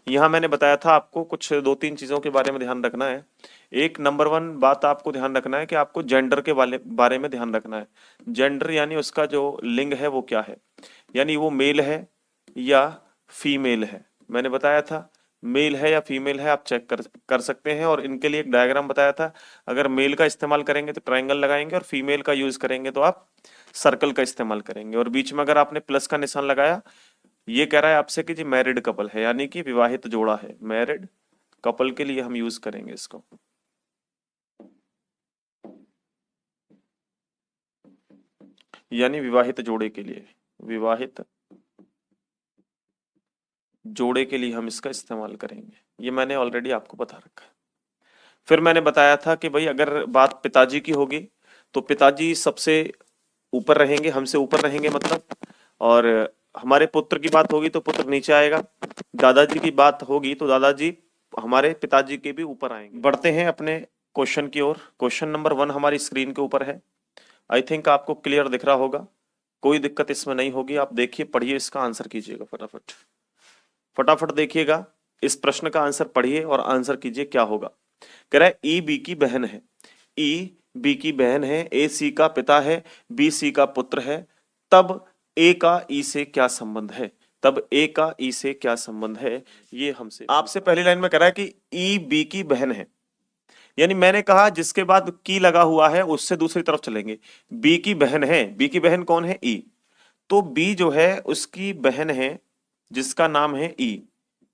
यहाँ मैंने बताया था आपको कुछ 2-3 चीजों के बारे में ध्यान रखना है। एक नंबर 1 बात आपको ध्यान रखना है कि आपको जेंडर के बारे में ध्यान रखना है। जेंडर यानी उसका जो लिंग है वो क्या है, यानी वो मेल है या फीमेल है। मैंने बताया था मेल है या फीमेल है, आप चेक कर सकते हैं। और इनके लिए एक डायग्राम बताया था, अगर मेल का इस्तेमाल करेंगे तो ट्रायंगल लगाएंगे और फीमेल का यूज करेंगे तो आप सर्कल का इस्तेमाल करेंगे। और बीच में अगर आपने प्लस का निशान लगाया, ये कह रहा है आपसे कि जी मैरिड कपल है, यानी कि विवाहित जोड़ा है। मैरिड कपल के लिए हम यूज करेंगे इसको। यानी विवाहित जोड़े के लिए, विवाहित जोड़े के लिए हम इसका इस्तेमाल करेंगे। ये मैंने ऑलरेडी आपको बता रखा है। फिर मैंने बताया था कि भाई अगर बात पिताजी की होगी तो पिताजी सबसे ऊपर रहेंगे, हमसे ऊपर रहेंगे मतलब। और हमारे पुत्र की बात होगी तो पुत्र नीचे आएगा। दादाजी की बात होगी तो दादाजी हमारे पिताजी के भी ऊपर आएंगे। बढ़ते हैं अपने क्वेश्चन की ओर। क्वेश्चन नंबर 1 हमारी स्क्रीन के ऊपर है। आई थिंक आपको क्लियर दिख रहा होगा, कोई दिक्कत इसमें नहीं होगी। आप देखिए, पढ़िए, इसका आंसर कीजिएगा फटाफट। फटाफट देखिएगा, इस प्रश्न का आंसर पढ़िए और आंसर कीजिए क्या होगा। कह रहा है ई बी की बहन है। ई बी की बहन है, ए सी का पिता है, बी सी का पुत्र है, तब ए का ई से क्या संबंध है। तब ए का ई से क्या संबंध है, ये हमसे आपसे पहली लाइन में कह रहा है कि ई बी की बहन है। यानी मैंने कहा जिसके बाद की लगा हुआ है उससे दूसरी तरफ चलेंगे। बी की बहन है, बी की बहन कौन है, ई। तो बी जो है उसकी बहन है जिसका नाम है ई।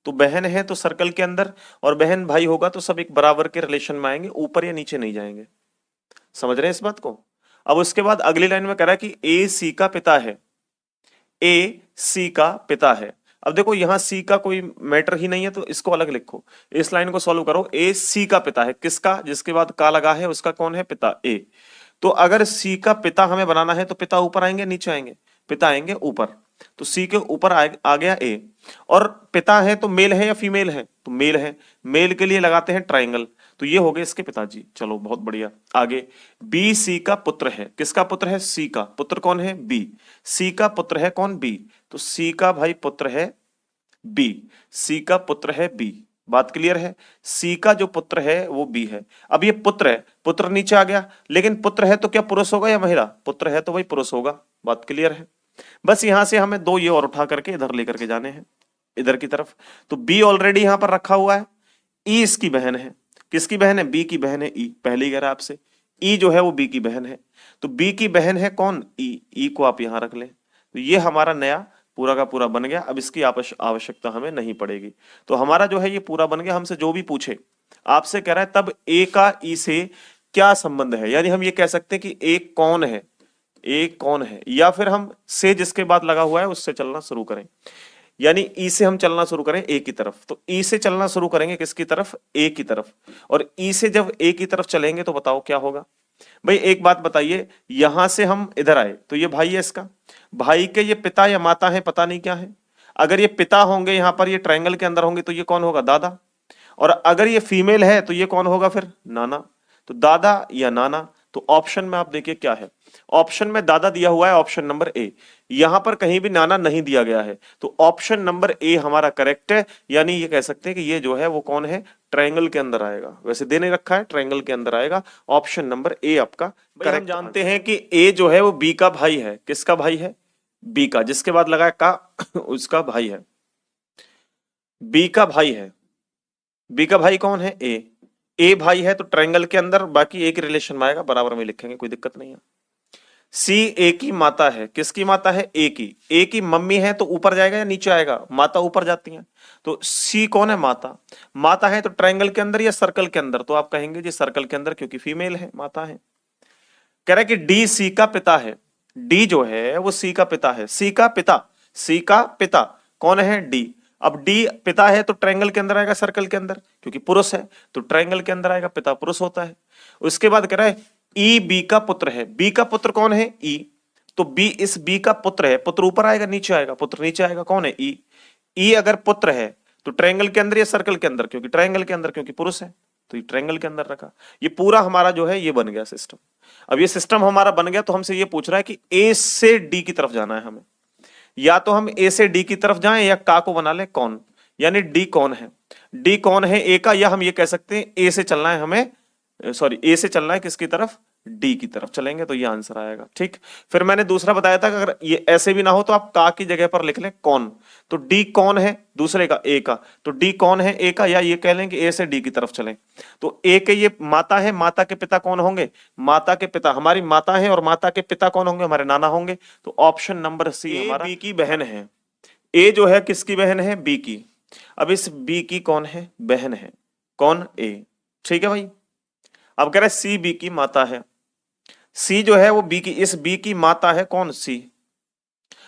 तो बहन है तो सर्कल के अंदर, और बहन भाई होगा तो सब एक बराबर के रिलेशन में आएंगे, ऊपर या नीचे नहीं जाएंगे। समझ रहे हैं इस बात को। अब उसके बाद अगली लाइन में कह रहा है कि ए सी का पिता है। ए सी का पिता है। अब देखो यहां सी का कोई मैटर ही नहीं है तो इसको अलग लिखो। इस लाइन को सॉल्व करो। ए सी का पिता है, किसका, जिसके बाद का लगा है उसका कौन है, पिता, ए। तो अगर सी का पिता हमें बनाना है तो पिता ऊपर आएंगे नीचे आएंगे, पिता आएंगे ऊपर। तो सी के ऊपर आ गया ए। और पिता है तो मेल है या फीमेल है, तो मेल है। मेल के लिए लगाते हैं ट्राइंगल। तो ये हो गए इसके पिताजी। चलो बहुत बढ़िया। आगे बी सी का पुत्र है। किसका पुत्र है, सी का। पुत्र कौन है, बी। सी का पुत्र है कौन, बी। तो सी का भाई पुत्र है बी। सी का पुत्र है बी। बात क्लियर है। सी का जो पुत्र है वो बी है। अब ये पुत्र है, पुत्र नीचे आ गया, लेकिन पुत्र है तो क्या पुरुष होगा या महिला, पुत्र है तो भाई पुरुष होगा। बात क्लियर है। बस यहां से हमें 2 ये और उठा करके इधर लेकर के जाने हैं, इधर की तरफ। तो बी ऑलरेडी यहां पर रखा हुआ है। ई इसकी बहन है। किसकी बहन है, बी की बहन है ई। पहले ही कह रहा आपसे ई जो है वो बी की बहन है। तो बी की बहन है कौन, ई। ई को आप यहां रख लें। तो ये हमारा नया पूरा का पूरा बन गया। अब इसकी आवश्यकता हमें नहीं पड़ेगी। तो हमारा जो है ये पूरा बन गया। हमसे जो भी पूछे, आपसे कह रहा है तब ए का ई से क्या संबंध है, यानी हम ये कह सकते हैं कि ए कौन है, ए कौन है। या फिर हम से जिसके बाद लगा हुआ है उससे चलना शुरू करें, यानी ई से हम चलना शुरू करें ए की तरफ। तो ई से चलना शुरू करेंगे किसकी तरफ, ए की तरफ। और ई से जब ए की तरफ चलेंगे तो बताओ क्या होगा। भाई एक बात बताइए, यहां से हम इधर आए तो ये भाई है इसका, भाई के ये पिता या माता है, पता नहीं क्या है। अगर ये पिता होंगे यहां पर, ये ट्रायंगल के अंदर होंगे तो ये कौन होगा, दादा। और अगर ये फीमेल है तो ये कौन होगा फिर, नाना। तो दादा या नाना। तो ऑप्शन में आप देखिए क्या है, ऑप्शन में दादा दिया हुआ है, ऑप्शन नंबर ए। यहां पर कहीं भी नाना नहीं दिया गया है, तो ऑप्शन नंबर ए हमारा करेक्ट है। यानी ये कह सकते हैं कि ये जो है वो कौन है, ट्रायंगल के अंदर आएगा। वैसे देने रखा है ट्रायंगल के अंदर आएगा। ऑप्शन नंबर ए आपका करेक्ट। हम जानते हैं कि ए जो है वो बी का भाई है। किसका भाई है, बी का। जिसके बाद लगा का उसका भाई है, बी का भाई है। बी का भाई कौन है, ए। ए भाई है तो ट्रायंगल के अंदर बाकी एक रिलेशन में आएगा, बराबर में लिखेंगे, कोई दिक्कत नहीं है। सी ए की माता है। किसकी माता है, ए की। ए की मम्मी है तो ऊपर जाएगा या नीचे आएगा, माता ऊपर जाती है। तो सी कौन है, माता। माता है तो ट्रायंगल के अंदर या सर्कल के अंदर, तो आप कहेंगे जी सर्कल के अंदर, क्योंकि फीमेल है, माता है। कह रहा है कि डी सी का पिता है। डी जो है वो सी का पिता है। सी का पिता, सी का पिता कौन है, डी। अब डी पिता है तो ट्रायंगल के अंदर आएगा, सर्कल के अंदर, क्योंकि पुरुष है तो ट्रायंगल के अंदर आएगा, पिता पुरुष होता है। उसके बाद कह रहा है ई बी का पुत्र है। बी का पुत्र कौन है, ई। तो बी इस बी का पुत्र है। पुत्र ऊपर आएगा नीचे आएगा, पुत्र नीचे आएगा, कौन है, ई। ई अगर पुत्र है तो ट्रायंगल के अंदर या सर्कल के अंदर, क्योंकि ट्रायंगल के अंदर, क्योंकि पुरुष है तो ये ट्रायंगल के अंदर रखा। ये पूरा हमारा जो है ये बन गया सिस्टम। अब ये सिस्टम हमारा बन गया तो हमसे ये पूछ रहा है कि ए से डी की तरफ जाना है हमें। या तो हम ए से डी की तरफ जाएं या का को बना ले कौन, यानी डी कौन है? डी कौन है ए का, या हम ये कह सकते हैं ए से चलना है हमें, सॉरी ए से चलना है किसकी तरफ? डी की तरफ चलेंगे तो ये आंसर आएगा। ठीक, फिर मैंने दूसरा बताया था कि अगर ये ऐसे भी ना हो तो आप का की जगह पर लिख लें कौन। तो डी कौन है दूसरे का? ए का। तो डी कौन है ए का, या ये कह लें कि ए से डी की तरफ चलें। तो ए के ये माता है, माता के पिता कौन होंगे? माता के पिता हमारी माता है, और माता के पिता कौन होंगे? हमारे नाना होंगे। तो ऑप्शन नंबर सी हमारा। बी की बहन है, ए जो है किसकी बहन है? बी की। अब इस बी की कौन है? बहन है। कौन? ए। ठीक है भाई। अब कह रहे सी बी की माता है, सी जो है वो बी की, इस बी की माता है कौन? सी।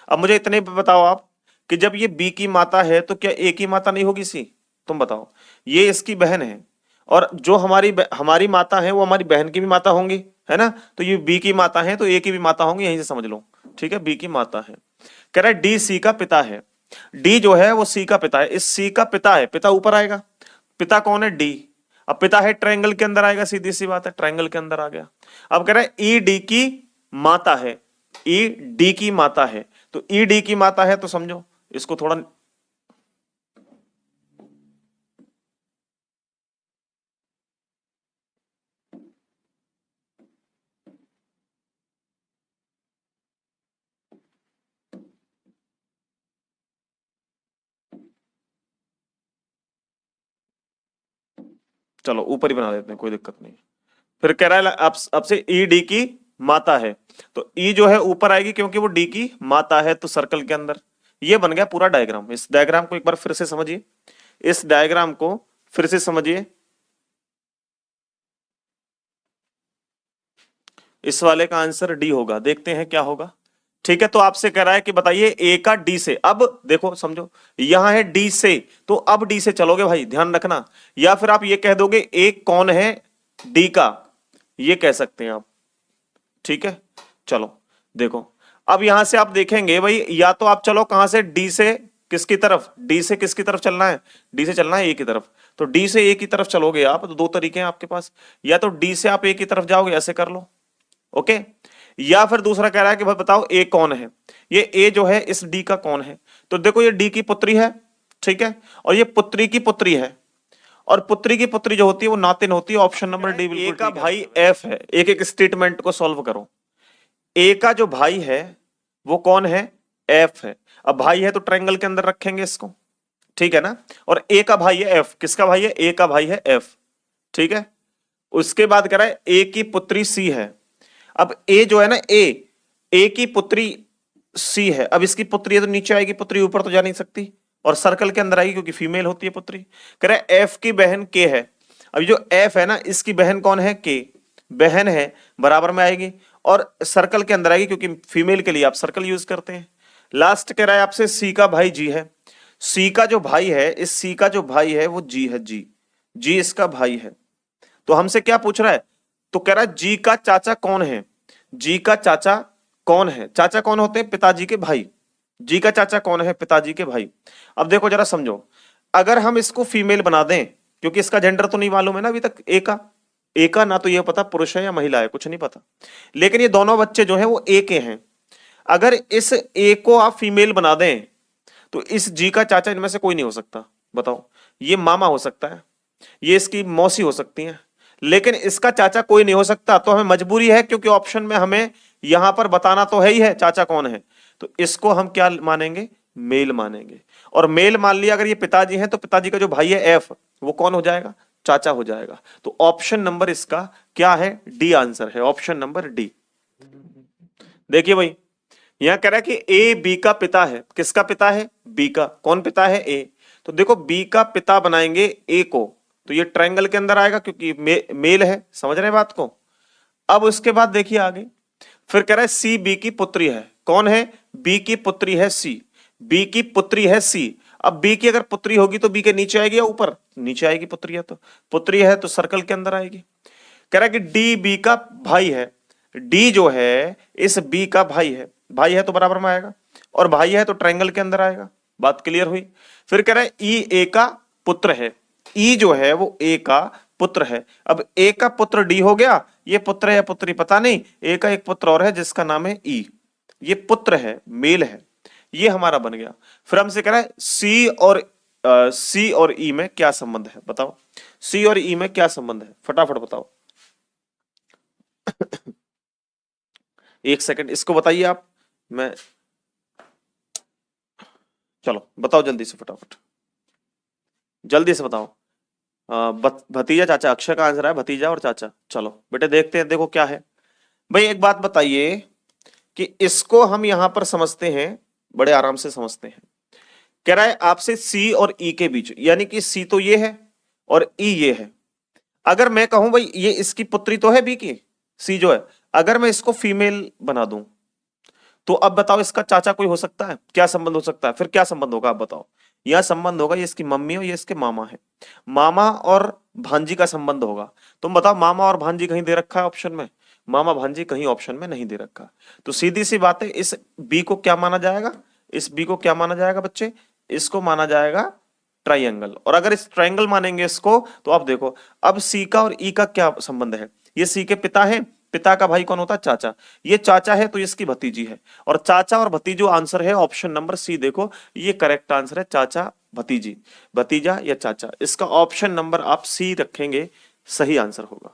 अब मुझे इतने बताओ आप कि जब ये बी की माता है तो क्या ए की माता नहीं होगी सी? तुम बताओ। ये इसकी बहन है, और जो हमारी माता है वो हमारी बहन की भी माता होंगी, है ना? तो ये बी की माता है तो ए की भी माता होंगी, यहीं से समझ लो। ठीक है, बी की माता है। कह रहा है डी सी का पिता है, डी जो है वो सी का पिता है। इस सी का पिता है, पिता ऊपर आएगा, पिता कौन है? डी। अब पिता है ट्रायंगल के अंदर आएगा, सीधी सी बात है, ट्रायंगल के अंदर आ गया। अब कह रहा है ई डी की माता है, ई डी की माता है। तो ई डी की माता है तो समझो इसको थोड़ा, चलो ऊपर ही बना देते हैं, कोई दिक्कत नहीं। फिर कह रहा है अब से ई डी की माता है, तो ई जो है ऊपर आएगी क्योंकि वो डी की माता है, तो सर्कल के अंदर। ये बन गया पूरा डायग्राम। इस डायग्राम को एक बार फिर से समझिए, इस डायग्राम को फिर से समझिए। इस वाले का आंसर डी होगा, देखते हैं क्या होगा। ठीक है, तो आपसे कह रहा है कि बताइए ए का डी से, अब देखो समझो यहां है डी से, तो अब डी से चलोगे भाई, ध्यान रखना। या फिर आप ये कह दोगे ए कौन है? डी का, ये कह सकते हैं आप। ठीक है, चलो देखो, अब यहां से आप देखेंगे भाई, या तो आप चलो कहां से? डी से किसकी तरफ? डी से किसकी तरफ चलना है? डी से चलना है ए की तरफ। तो डी से ए की तरफ चलोगे आप, तो दो तरीके हैं आपके पास, या तो डी से आप ए की तरफ जाओगे, ऐसे कर लो, ओके। या फिर दूसरा कह रहा है कि भाई बताओ ए कौन है? ये ए जो है इस डी का कौन है? तो देखो ये डी की पुत्री है, ठीक है, और ये पुत्री की पुत्री है, और पुत्री की पुत्री जो होती है वो नातिन होती है। ऑप्शन नंबर डी बिल्कुल। ए का भाई एफ है, एक एक स्टेटमेंट को सॉल्व करो। ए का जो भाई है वो कौन है? एफ है। अब भाई है तो ट्रायंगल के अंदर रखेंगे इसको, ठीक है ना? और ए का भाई है एफ, किसका भाई है? ए का भाई है एफ, ठीक है। उसके बाद कह रहा है ए की पुत्री सी है। अब ए जो है ना, ए की पुत्री सी है। अब इसकी पुत्री है तो नीचे आएगी, पुत्री ऊपर तो जा नहीं सकती, और सर्कल के अंदर आएगी क्योंकि फीमेल होती है पुत्री। कह रहा है एफ की बहन के है। अब जो एफ है ना, इसकी बहन कौन है? के। बहन है, बराबर में आएगी, और सर्कल के अंदर आएगी क्योंकि फीमेल के लिए आप सर्कल यूज करते हैं। लास्ट कह रहा है आपसे सी का भाई जी है। सी का जो भाई है, इस सी का जो भाई है वो जी है, जी, जी इसका भाई है। तो हमसे क्या पूछ रहा है? तो कह रहा है जी का चाचा कौन है? जी का चाचा कौन है? चाचा कौन होते हैं? पिताजी के भाई। जी का चाचा कौन है? पिताजी के भाई। अब देखो जरा समझो, अगर हम इसको फीमेल बना दें, क्योंकि इसका जेंडर तो नहीं मालूम है ना अभी तक, ए का ना तो ये पता पुरुष है या महिला है, कुछ नहीं पता, लेकिन ये दोनों बच्चे जो हैं वो ए के हैं। अगर इस ए को आप फीमेल बना दें तो इस जी का चाचा इनमें से कोई नहीं हो सकता। बताओ, ये मामा हो सकता है, ये इसकी मौसी हो सकती है, लेकिन इसका चाचा कोई नहीं हो सकता। तो हमें मजबूरी है, क्योंकि ऑप्शन में हमें यहां पर बताना तो है ही है चाचा कौन है, तो इसको हम क्या मानेंगे? मेल मानेंगे। और मेल मान लिया अगर ये पिताजी हैं तो पिताजी का जो भाई है एफ, वो कौन हो जाएगा? चाचा हो जाएगा। तो ऑप्शन नंबर इसका क्या है? डी आंसर है, ऑप्शन नंबर डी। देखिए भाई, यहां कह रहा है कि ए बी का पिता है। किसका पिता है? बी का। कौन पिता है? ए। तो देखो बी का पिता बनाएंगे ए को, तो ये ट्रायंगल के अंदर आएगा क्योंकि मेल है, समझ रहे हैं बात को? अब उसके बाद देखिए आगे, फिर कह रहा है सी बी की पुत्री है। कौन है? बी की पुत्री है सी, बी की पुत्री है सी। अब बी की अगर पुत्री होगी तो बी के नीचे आएगी या ऊपर? नीचे आएगी। पुत्री है तो, पुत्री है तो सर्कल के अंदर आएगी। कह रहा है कि डी बी का भाई है। डी जो है इस बी का भाई है, भाई है तो बराबर में आएगा, और भाई है तो ट्रायंगल के अंदर आएगा। बात क्लियर हुई? फिर कह रहा है ई ए का पुत्र है। ई जो है वो ए का पुत्र है। अब ए का पुत्र डी हो गया, ये पुत्र है या पुत्री पता नहीं, ए का एक पुत्र और है जिसका नाम है ई, ये पुत्र है, मेल है, ये हमारा बन गया। फिर हमसे कह रहा है सी और सी और ई में क्या संबंध है, बताओ। सी और ई में क्या संबंध है, फटाफट बताओ। एक सेकंड इसको बताइए आप, मैं, चलो बताओ जल्दी से, फटाफट जल्दी से बताओ। भतीजा चाचा, अक्षय का आंसर है भतीजा और चाचा। चलो बेटे देखते हैं, देखो क्या है भाई। एक बात बताइए कि इसको हम यहां पर समझते हैं, बड़े आराम से समझते हैं। कह रहा है आपसे सी और ई के बीच, यानी कि सी तो ये है और ई ये है। अगर मैं कहूं भाई ये इसकी पुत्री तो है बी की, सी जो है, अगर मैं इसको फीमेल बना दूं तो अब बताओ इसका चाचा कोई हो सकता है, क्या संबंध हो सकता है, फिर क्या संबंध होगा आप बताओ। यह संबंध होगा ये इसकी मम्मी और ये इसके मामा है, मामा और भांजी का संबंध होगा। तुम बताओ मामा और भांजी कहीं दे रखा है ऑप्शन में, मामा भांजी कहीं ऑप्शन में नहीं दे रखा। तो सीधी सी बात है, इस बी को क्या माना जाएगा, इस बी को क्या माना जाएगा बच्चे, इसको माना जाएगा ट्राइंगल। और अगर इस ट्राइंगल मानेंगे इसको तो आप देखो, अब सी का और ई का क्या संबंध है, ये सी के पिता है, पिता का भाई कौन होता है, चाचा। ये चाचा है तो इसकी भतीजी है, और चाचा और भतीजो आंसर है ऑप्शन नंबर सी। देखो ये करेक्ट आंसर है, चाचा भतीजी, भतीजा या चाचा, इसका ऑप्शन नंबर आप सी रखेंगे, सही आंसर होगा।